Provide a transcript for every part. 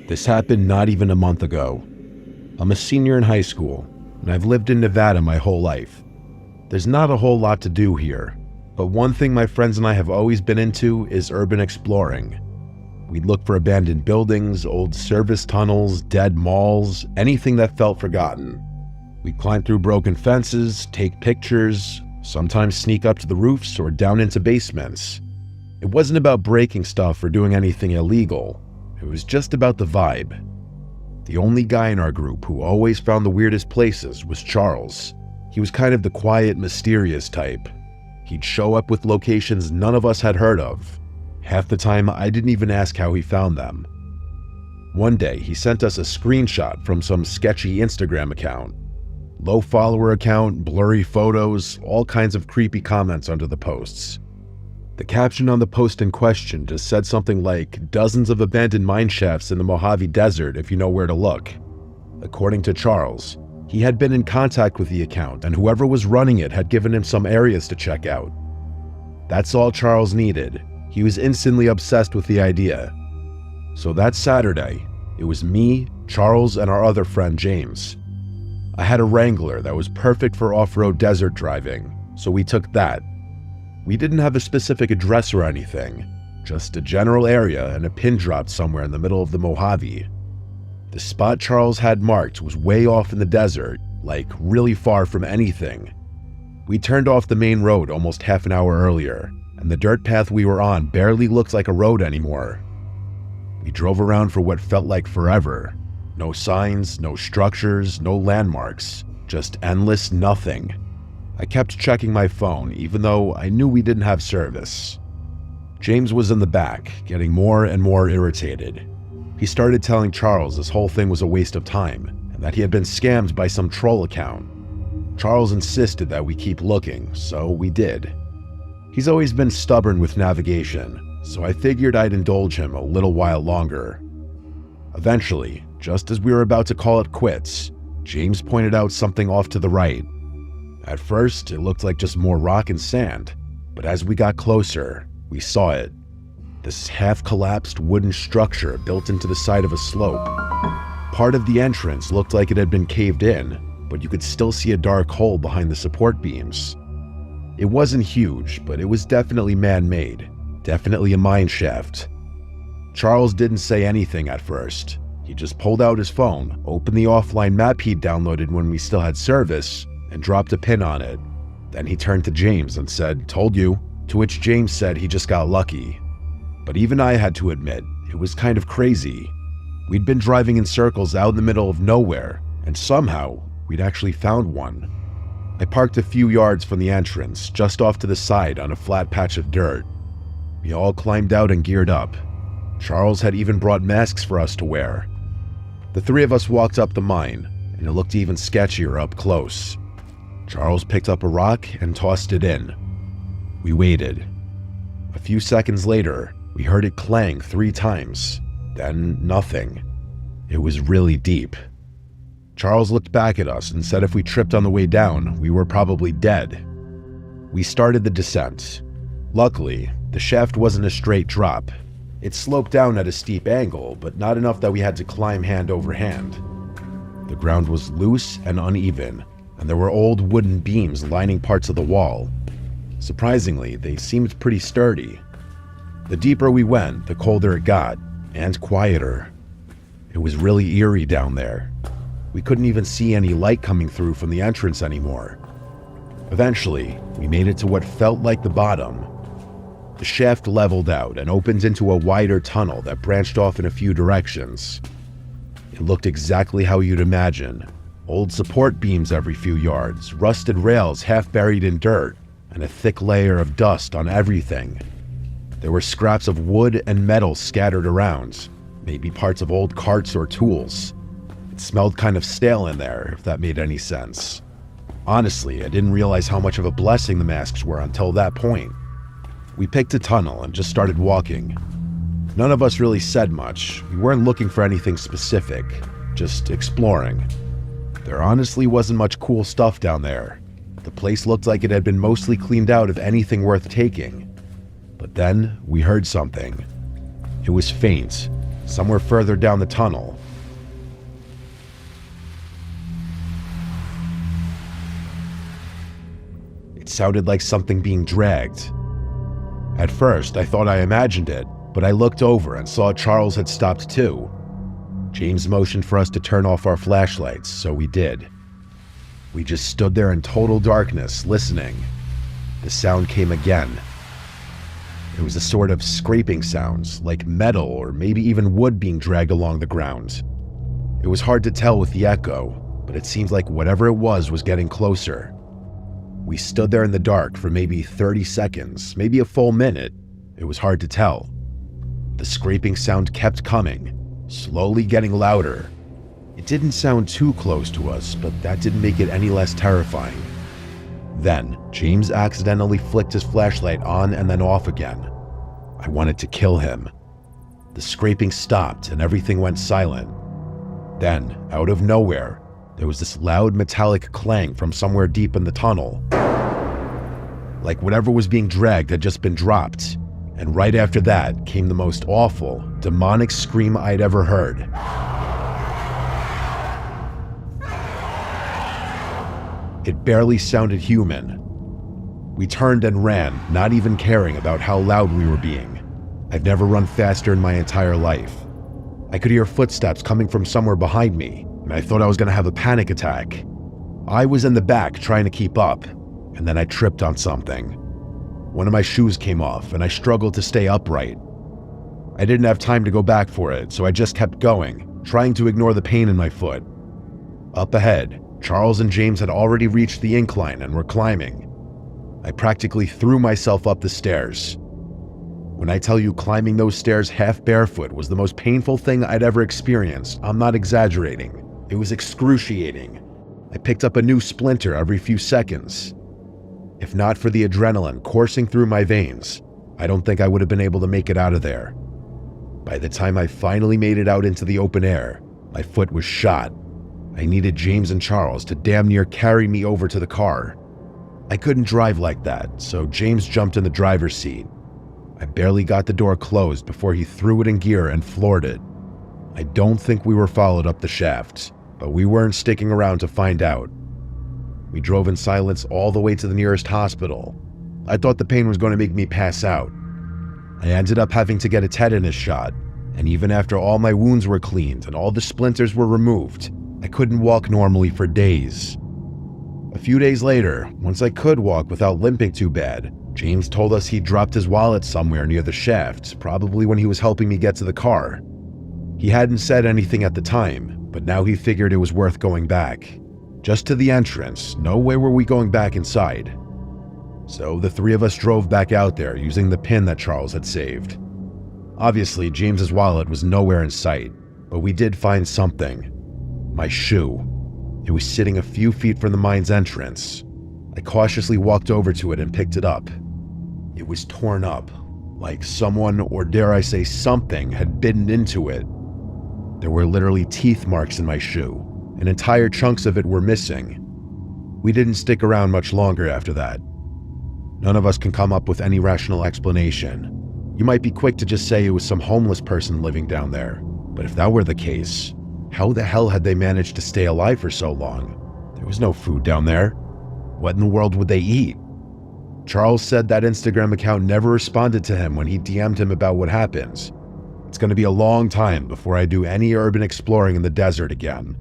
This happened not even a month ago. I'm a senior in high school, and I've lived in Nevada my whole life. There's not a whole lot to do here, but one thing my friends and I have always been into is urban exploring. We'd look for abandoned buildings, old service tunnels, dead malls, anything that felt forgotten. We'd climb through broken fences, take pictures, sometimes sneak up to the roofs or down into basements. It wasn't about breaking stuff or doing anything illegal. It was just about the vibe. The only guy in our group who always found the weirdest places was Charles. He was kind of the quiet, mysterious type. He'd show up with locations none of us had heard of. Half the time, I didn't even ask how he found them. One day, he sent us a screenshot from some sketchy Instagram account. Low follower account, blurry photos, all kinds of creepy comments under the posts. The caption on the post in question just said something like, "Dozens of abandoned mine shafts in the Mojave Desert if you know where to look." According to Charles, he had been in contact with the account, and whoever was running it had given him some areas to check out. That's all Charles needed. He was instantly obsessed with the idea. So that Saturday, it was me, Charles, and our other friend James. I had a Wrangler that was perfect for off-road desert driving, so we took that. We didn't have a specific address or anything, just a general area and a pin drop somewhere in the middle of the Mojave. The spot Charles had marked was way off in the desert, like really far from anything. We turned off the main road almost half an hour earlier, and the dirt path we were on barely looked like a road anymore. We drove around for what felt like forever. No signs, no structures, no landmarks, just endless nothing. I kept checking my phone, even though I knew we didn't have service. James was in the back, getting more and more irritated. He started telling Charles this whole thing was a waste of time, and that he had been scammed by some troll account. Charles insisted that we keep looking, so we did. He's always been stubborn with navigation, so I figured I'd indulge him a little while longer. Eventually, just as we were about to call it quits, James pointed out something off to the right. At first, it looked like just more rock and sand, but as we got closer, we saw it. This half-collapsed wooden structure built into the side of a slope. Part of the entrance looked like it had been caved in, but you could still see a dark hole behind the support beams. It wasn't huge, but it was definitely man-made, definitely a mine shaft. Charles didn't say anything at first. He just pulled out his phone, opened the offline map he'd downloaded when we still had service, and dropped a pin on it. Then he turned to James and said, "Told you," to which James said he just got lucky. But even I had to admit, it was kind of crazy. We'd been driving in circles out in the middle of nowhere, and somehow, we'd actually found one. I parked a few yards from the entrance, just off to the side on a flat patch of dirt. We all climbed out and geared up. Charles had even brought masks for us to wear. The three of us walked up the mine, and it looked even sketchier up close. Charles picked up a rock and tossed it in. We waited. A few seconds later, we heard it clang 3 times, then nothing. It was really deep. Charles looked back at us and said if we tripped on the way down, we were probably dead. We started the descent. Luckily, the shaft wasn't a straight drop. It sloped down at a steep angle, but not enough that we had to climb hand over hand. The ground was loose and uneven, and there were old wooden beams lining parts of the wall. Surprisingly, they seemed pretty sturdy. The deeper we went, the colder it got, and quieter. It was really eerie down there. We couldn't even see any light coming through from the entrance anymore. Eventually, we made it to what felt like the bottom. The shaft leveled out and opened into a wider tunnel that branched off in a few directions. It looked exactly how you'd imagine. Old support beams every few yards, rusted rails half buried in dirt, and a thick layer of dust on everything. There were scraps of wood and metal scattered around, maybe parts of old carts or tools. It smelled kind of stale in there, if that made any sense. Honestly, I didn't realize how much of a blessing the masks were until that point. We picked a tunnel and just started walking. None of us really said much. We weren't looking for anything specific, just exploring. There honestly wasn't much cool stuff down there. The place looked like it had been mostly cleaned out of anything worth taking. But then we heard something. It was faint, somewhere further down the tunnel. It sounded like something being dragged. At first, I thought I imagined it, but I looked over and saw Charles had stopped too. James motioned for us to turn off our flashlights, so we did. We just stood there in total darkness, listening. The sound came again. It was a sort of scraping sounds, like metal or maybe even wood being dragged along the ground. It was hard to tell with the echo, but it seemed like whatever it was getting closer. We stood there in the dark for maybe 30 seconds, maybe a full minute. It was hard to tell. The scraping sound kept coming, slowly getting louder. It didn't sound too close to us, but that didn't make it any less terrifying. Then, James accidentally flicked his flashlight on and then off again. I wanted to kill him. The scraping stopped and everything went silent. Then, out of nowhere, there was this loud metallic clang from somewhere deep in the tunnel. Like whatever was being dragged had just been dropped. And right after that came the most awful, demonic scream I'd ever heard. It barely sounded human. We turned and ran, not even caring about how loud we were being. I've never run faster in my entire life. I could hear footsteps coming from somewhere behind me, and I thought I was going to have a panic attack. I was in the back trying to keep up, and then I tripped on something. One of my shoes came off, and I struggled to stay upright. I didn't have time to go back for it, so I just kept going, trying to ignore the pain in my foot. Up ahead, Charles and James had already reached the incline and were climbing. I practically threw myself up the stairs. When I tell you climbing those stairs half barefoot was the most painful thing I'd ever experienced, I'm not exaggerating. It was excruciating. I picked up a new splinter every few seconds. If not for the adrenaline coursing through my veins, I don't think I would have been able to make it out of there. By the time I finally made it out into the open air, my foot was shot. I needed James and Charles to damn near carry me over to the car. I couldn't drive like that, so James jumped in the driver's seat. I barely got the door closed before he threw it in gear and floored it. I don't think we were followed up the shaft, but we weren't sticking around to find out. We drove in silence all the way to the nearest hospital. I thought the pain was going to make me pass out. I ended up having to get a tetanus shot, and even after all my wounds were cleaned and all the splinters were removed, I couldn't walk normally for days. A few days later, once I could walk without limping too bad, James told us he'd dropped his wallet somewhere near the shaft, probably when he was helping me get to the car. He hadn't said anything at the time, but now he figured it was worth going back. Just to the entrance, nowhere were we going back inside. So the three of us drove back out there using the pin that Charles had saved. Obviously, James's wallet was nowhere in sight, but we did find something. My shoe. It was sitting a few feet from the mine's entrance. I cautiously walked over to it and picked it up. It was torn up, like someone, or dare I say something, had bitten into it. There were literally teeth marks in my shoe, and entire chunks of it were missing. We didn't stick around much longer after that. None of us can come up with any rational explanation. You might be quick to just say it was some homeless person living down there, but if that were the case, how the hell had they managed to stay alive for so long? There was no food down there. What in the world would they eat? Charles said that Instagram account never responded to him when he DM'd him about what happened. It's going to be a long time before I do any urban exploring in the desert again.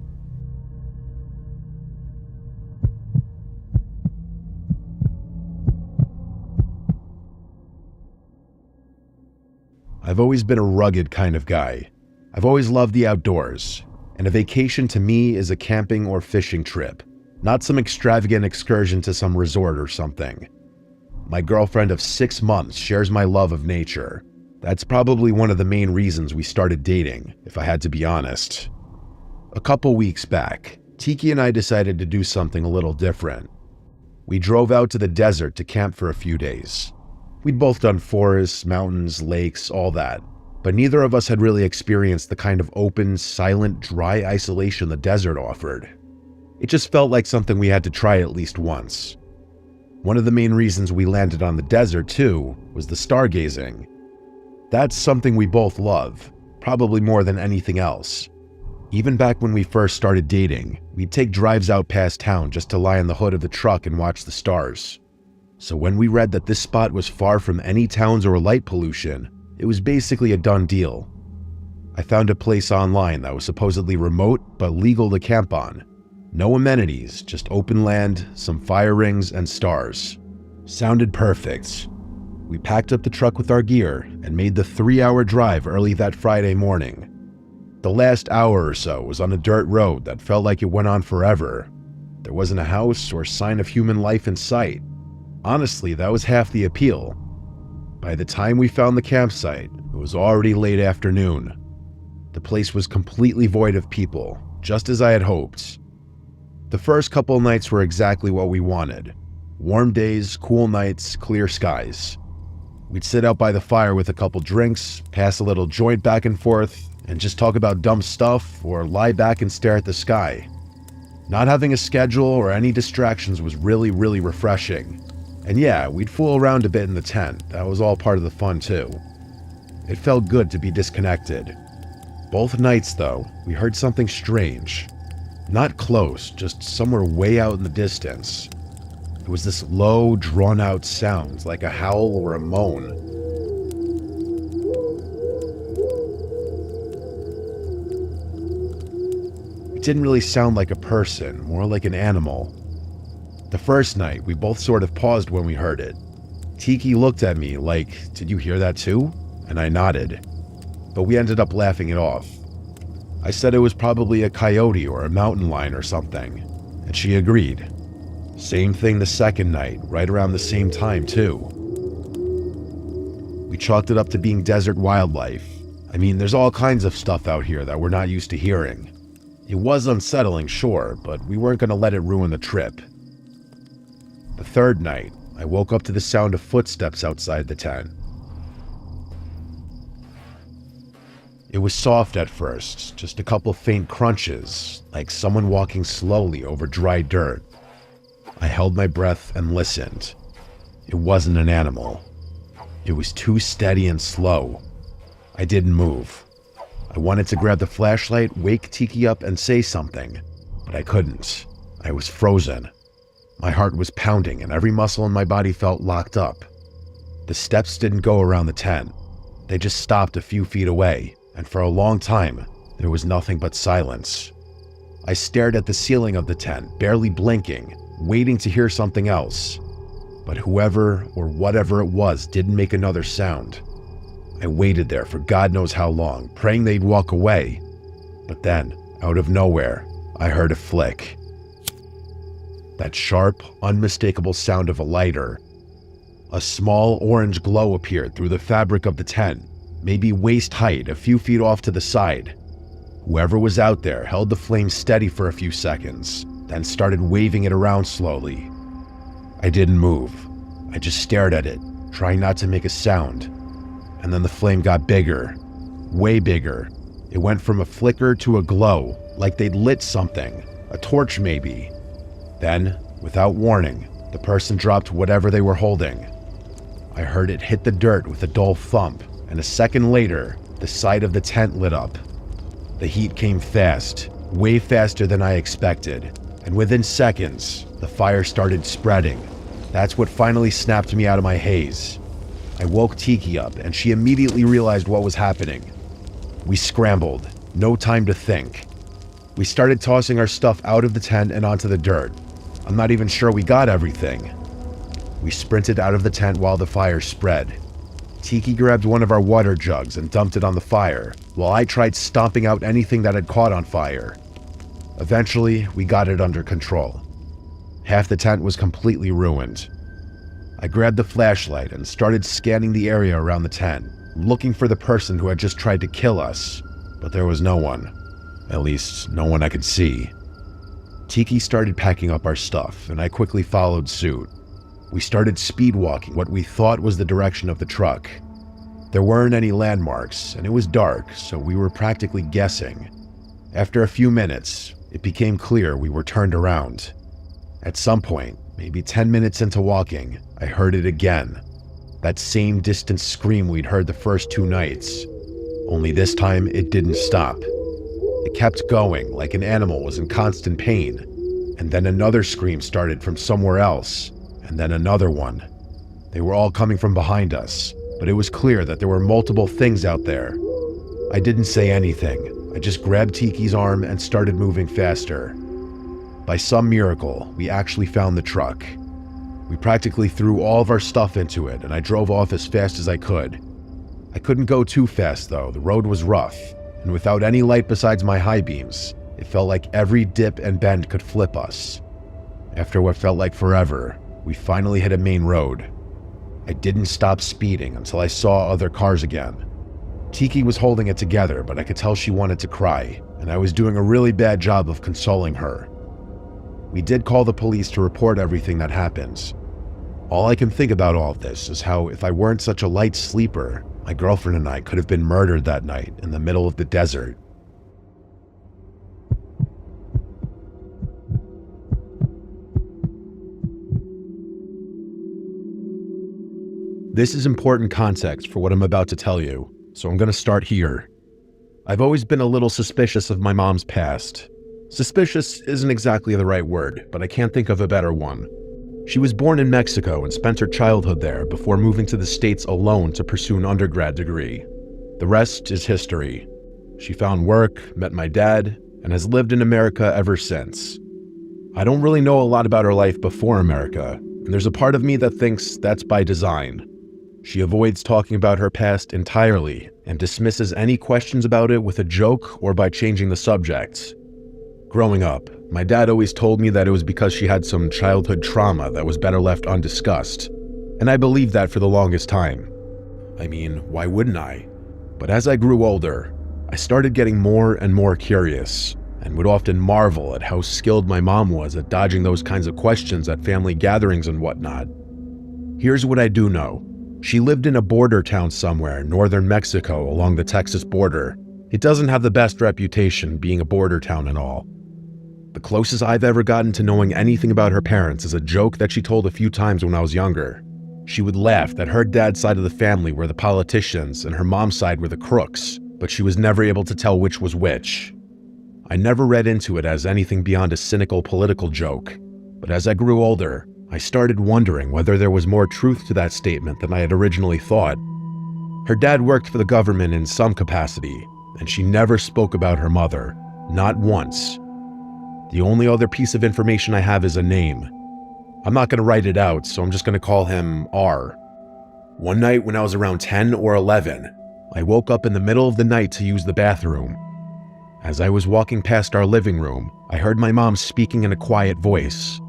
I've always been a rugged kind of guy. I've always loved the outdoors, and a vacation to me is a camping or fishing trip, not some extravagant excursion to some resort or something. My girlfriend of 6 months shares my love of nature. That's probably one of the main reasons we started dating, if I had to be honest. A couple weeks back, Tiki and I decided to do something a little different. We drove out to the desert to camp for a few days. We'd both done forests, mountains, lakes, all that, but neither of us had really experienced the kind of open, silent, dry isolation the desert offered. It just felt like something we had to try at least once. One of the main reasons we landed on the desert, too, was the stargazing. That's something we both love. probably more than anything else. Even back when we first started dating, we'd take drives out past town just to lie in the hood of the truck and watch the stars. So when we read that this spot was far from any towns or light pollution, it was basically a done deal. I found a place online that was supposedly remote but legal to camp on. No amenities, just open land, some fire rings, and stars. Sounded perfect. We packed up the truck with our gear and made the 3-hour drive early that Friday morning. The last hour or so was on a dirt road that felt like it went on forever. There wasn't a house or sign of human life in sight. Honestly, that was half the appeal. By the time we found the campsite, it was already late afternoon. The place was completely void of people, just as I had hoped. The first couple nights were exactly what we wanted. Warm days, cool nights, clear skies. We'd sit out by the fire with a couple drinks, pass a little joint back and forth, and just talk about dumb stuff or lie back and stare at the sky. Not having a schedule or any distractions was really refreshing. And yeah, we'd fool around a bit in the tent. That was all part of the fun too. It felt good to be disconnected. Both nights though, we heard something strange. Not close, just somewhere way out in the distance. It was this low, drawn-out sound, like a howl or a moan. It didn't really sound like a person, more like an animal. The first night, we both sort of paused when we heard it. Tiki looked at me like, "Did you hear that too?" And I nodded. But we ended up laughing it off. I said it was probably a coyote or a mountain lion or something, and she agreed. Same thing the second night, right around the same time too. We chalked it up to being desert wildlife. I mean, there's all kinds of stuff out here that we're not used to hearing. It was unsettling, sure, but we weren't going to let it ruin the trip. The third night, I woke up to the sound of footsteps outside the tent. It was soft at first, just a couple faint crunches, like someone walking slowly over dry dirt. I held my breath and listened. It wasn't an animal. It was too steady and slow. I didn't move. I wanted to grab the flashlight, wake Tiki up, and say something, but I couldn't. I was frozen. My heart was pounding and every muscle in my body felt locked up. The steps didn't go around the tent. They just stopped a few feet away, and for a long time, there was nothing but silence. I stared at the ceiling of the tent, barely blinking, waiting to hear something else. But whoever or whatever it was didn't make another sound. I waited there for God knows how long, praying they'd walk away. But then, out of nowhere, I heard a flick. That sharp, unmistakable sound of a lighter. A small orange glow appeared through the fabric of the tent, maybe waist height, a few feet off to the side. Whoever was out there held the flame steady for a few seconds, then started waving it around slowly. I didn't move. I just stared at it, trying not to make a sound. And then the flame got bigger, way bigger. It went from a flicker to a glow, like they'd lit something, a torch maybe. Then, without warning, the person dropped whatever they were holding. I heard it hit the dirt with a dull thump, and a second later, the side of the tent lit up. The heat came fast, way faster than I expected, and within seconds, the fire started spreading. That's what finally snapped me out of my haze. I woke Tiki up, and she immediately realized what was happening. We scrambled, no time to think. We started tossing our stuff out of the tent and onto the dirt. I'm not even sure we got everything. We sprinted out of the tent while the fire spread. Tiki grabbed one of our water jugs and dumped it on the fire, while I tried stomping out anything that had caught on fire. Eventually, we got it under control. Half the tent was completely ruined. I grabbed the flashlight and started scanning the area around the tent, looking for the person who had just tried to kill us, but there was no one. At least, no one I could see. Tiki started packing up our stuff, and I quickly followed suit. We started speed walking what we thought was the direction of the truck. There weren't any landmarks, and it was dark, so we were practically guessing. After a few minutes, it became clear we were turned around. At some point, maybe 10 minutes into walking, I heard it again. That same distant scream we'd heard the first 2 nights. Only this time, it didn't stop. It kept going like an animal was in constant pain, and then another scream started from somewhere else, and then another one. They were all coming from behind us, but it was clear that there were multiple things out there. I didn't say anything. I just grabbed Tiki's arm and started moving faster. By some miracle, we actually found the truck. We practically threw all of our stuff into it, and I drove off as fast as I could. I couldn't go too fast though, the road was rough, and without any light besides my high beams, it felt like every dip and bend could flip us. After what felt like forever, we finally hit a main road. I didn't stop speeding until I saw other cars again. Tiki was holding it together, but I could tell she wanted to cry, and I was doing a really bad job of consoling her. We did call the police to report everything that happened. All I can think about all of this is how if I weren't such a light sleeper, my girlfriend and I could have been murdered that night in the middle of the desert. This is important context for what I'm about to tell you, so I'm going to start here. I've always been a little suspicious of my mom's past. Suspicious isn't exactly the right word, but I can't think of a better one. She was born in Mexico and spent her childhood there before moving to the States alone to pursue an undergrad degree. The rest is history. She found work, met my dad, and has lived in America ever since. I don't really know a lot about her life before America, and there's a part of me that thinks that's by design. She avoids talking about her past entirely and dismisses any questions about it with a joke or by changing the subject. Growing up, my dad always told me that it was because she had some childhood trauma that was better left undiscussed, and I believed that for the longest time. I mean, why wouldn't I? But as I grew older, I started getting more and more curious, and would often marvel at how skilled my mom was at dodging those kinds of questions at family gatherings and whatnot. Here's what I do know. She lived in a border town somewhere in northern Mexico along the Texas border. It doesn't have the best reputation being a border town and all. The closest I've ever gotten to knowing anything about her parents is a joke that she told a few times when I was younger. She would laugh that her dad's side of the family were the politicians and her mom's side were the crooks, but she was never able to tell which was which. I never read into it as anything beyond a cynical political joke, but as I grew older, I started wondering whether there was more truth to that statement than I had originally thought. Her dad worked for the government in some capacity, and she never spoke about her mother, not once. The only other piece of information I have is a name. I'm not going to write it out, so I'm just going to call him R. One night when I was around 10 or 11, I woke up in the middle of the night to use the bathroom. As I was walking past our living room, I heard my mom speaking in a quiet voice.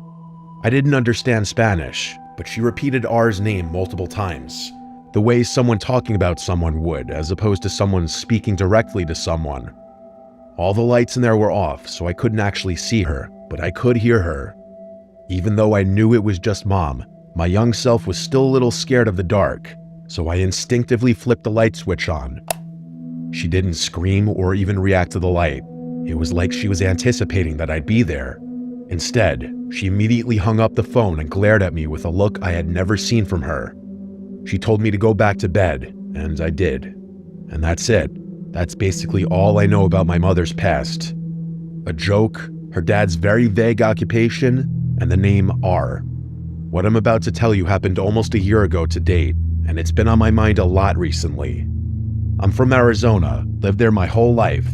I didn't understand Spanish, but she repeated R's name multiple times, the way someone talking about someone would, as opposed to someone speaking directly to someone. All the lights in there were off, so I couldn't actually see her, but I could hear her. Even though I knew it was just Mom, my young self was still a little scared of the dark, so I instinctively flipped the light switch on. She didn't scream or even react to the light. It was like she was anticipating that I'd be there. Instead, she immediately hung up the phone and glared at me with a look I had never seen from her. She told me to go back to bed, and I did. And that's it. That's basically all I know about my mother's past. A joke, her dad's very vague occupation, and the name R. What I'm about to tell you happened almost a year ago to date, and it's been on my mind a lot recently. I'm from Arizona, lived there my whole life.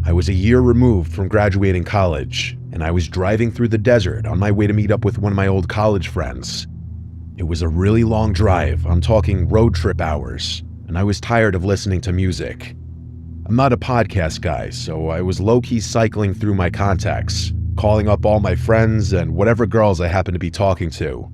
I was a year removed from graduating college, and I was driving through the desert on my way to meet up with one of my old college friends. It was a really long drive, I'm talking road trip hours, and I was tired of listening to music. I'm not a podcast guy, so I was low-key cycling through my contacts, calling up all my friends and whatever girls I happened to be talking to.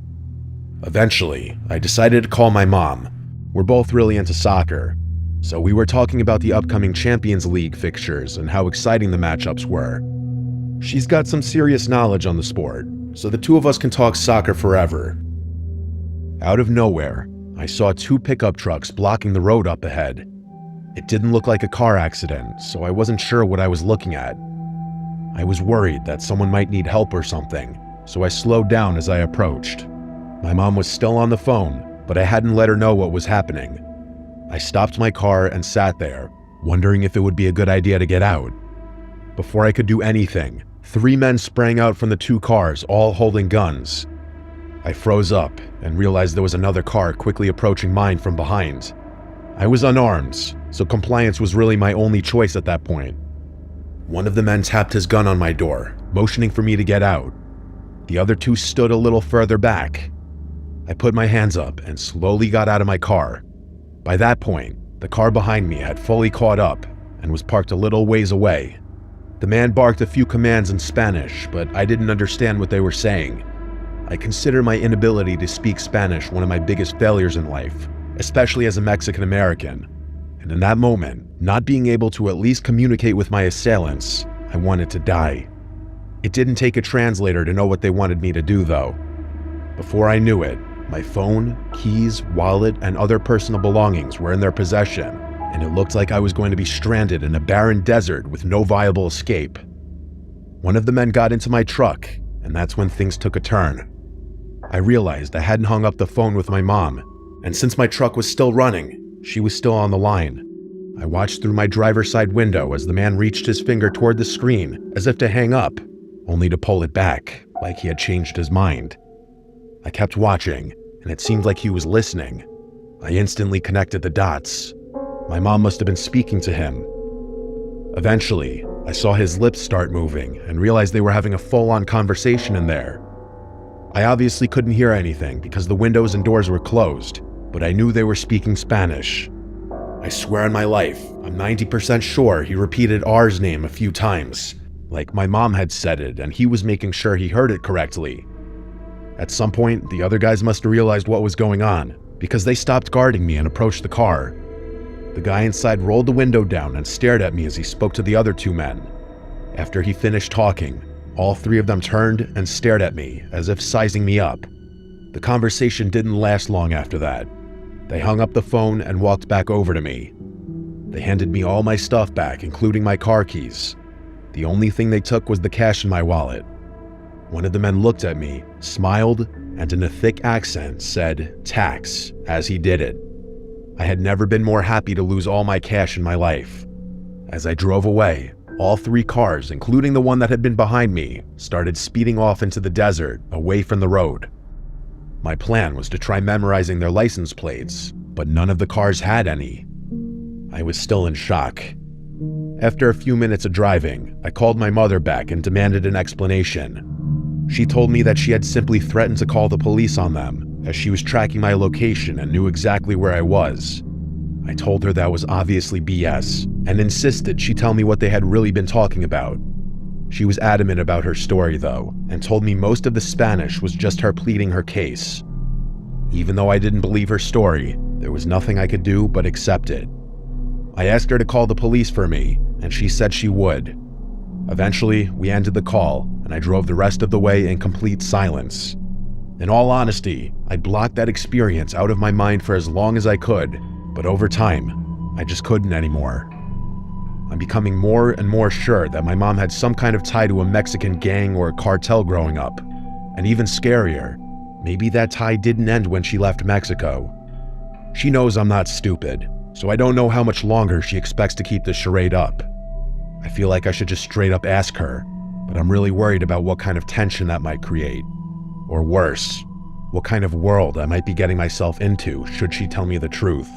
Eventually, I decided to call my mom. We're both really into soccer, so we were talking about the upcoming Champions League fixtures and how exciting the matchups were. She's got some serious knowledge on the sport, so the two of us can talk soccer forever. Out of nowhere, I saw two pickup trucks blocking the road up ahead. It didn't look like a car accident, so I wasn't sure what I was looking at. I was worried that someone might need help or something, so I slowed down as I approached. My mom was still on the phone, but I hadn't let her know what was happening. I stopped my car and sat there, wondering if it would be a good idea to get out. Before I could do anything, 3 men sprang out from the 2 cars, all holding guns. I froze up and realized there was another car quickly approaching mine from behind. I was unarmed, so compliance was really my only choice at that point. One of the men tapped his gun on my door, motioning for me to get out. The other 2 stood a little further back. I put my hands up and slowly got out of my car. By that point, the car behind me had fully caught up and was parked a little ways away. The man barked a few commands in Spanish, but I didn't understand what they were saying. I consider my inability to speak Spanish one of my biggest failures in life, especially as a Mexican American. And in that moment, not being able to at least communicate with my assailants, I wanted to die. It didn't take a translator to know what they wanted me to do, though. Before I knew it, my phone, keys, wallet, and other personal belongings were in their possession, and it looked like I was going to be stranded in a barren desert with no viable escape. One of the men got into my truck, and that's when things took a turn. I realized I hadn't hung up the phone with my mom, and since my truck was still running, she was still on the line. I watched through my driver's side window as the man reached his finger toward the screen as if to hang up, only to pull it back, like he had changed his mind. I kept watching, and it seemed like he was listening. I instantly connected the dots. My mom must have been speaking to him. Eventually, I saw his lips start moving and realized they were having a full-on conversation in there. I obviously couldn't hear anything because the windows and doors were closed, but I knew they were speaking Spanish. I swear on my life, I'm 90% sure he repeated R's name a few times, like my mom had said it and he was making sure he heard it correctly. At some point, the other guys must have realized what was going on because they stopped guarding me and approached the car. The guy inside rolled the window down and stared at me as he spoke to the other 2 men. After he finished talking, all 3 of them turned and stared at me as if sizing me up. The conversation didn't last long after that. They hung up the phone and walked back over to me. They handed me all my stuff back, including my car keys. The only thing they took was the cash in my wallet. One of the men looked at me, smiled, and in a thick accent said, "Tax," as he did it. I had never been more happy to lose all my cash in my life. As I drove away, all 3 cars, including the one that had been behind me, started speeding off into the desert, away from the road. My plan was to try memorizing their license plates, but none of the cars had any. I was still in shock. After a few minutes of driving, I called my mother back and demanded an explanation. She told me that she had simply threatened to call the police on them, as she was tracking my location and knew exactly where I was. I told her that was obviously BS, and insisted she tell me what they had really been talking about. She was adamant about her story, though, and told me most of the Spanish was just her pleading her case. Even though I didn't believe her story, there was nothing I could do but accept it. I asked her to call the police for me, and she said she would. Eventually, we ended the call, and I drove the rest of the way in complete silence. In all honesty, I blocked that experience out of my mind for as long as I could, but over time, I just couldn't anymore. I'm becoming more and more sure that my mom had some kind of tie to a Mexican gang or a cartel growing up. And even scarier, maybe that tie didn't end when she left Mexico. She knows I'm not stupid, so I don't know how much longer she expects to keep this charade up. I feel like I should just straight up ask her, but I'm really worried about what kind of tension that might create. Or worse, what kind of world I might be getting myself into should she tell me the truth.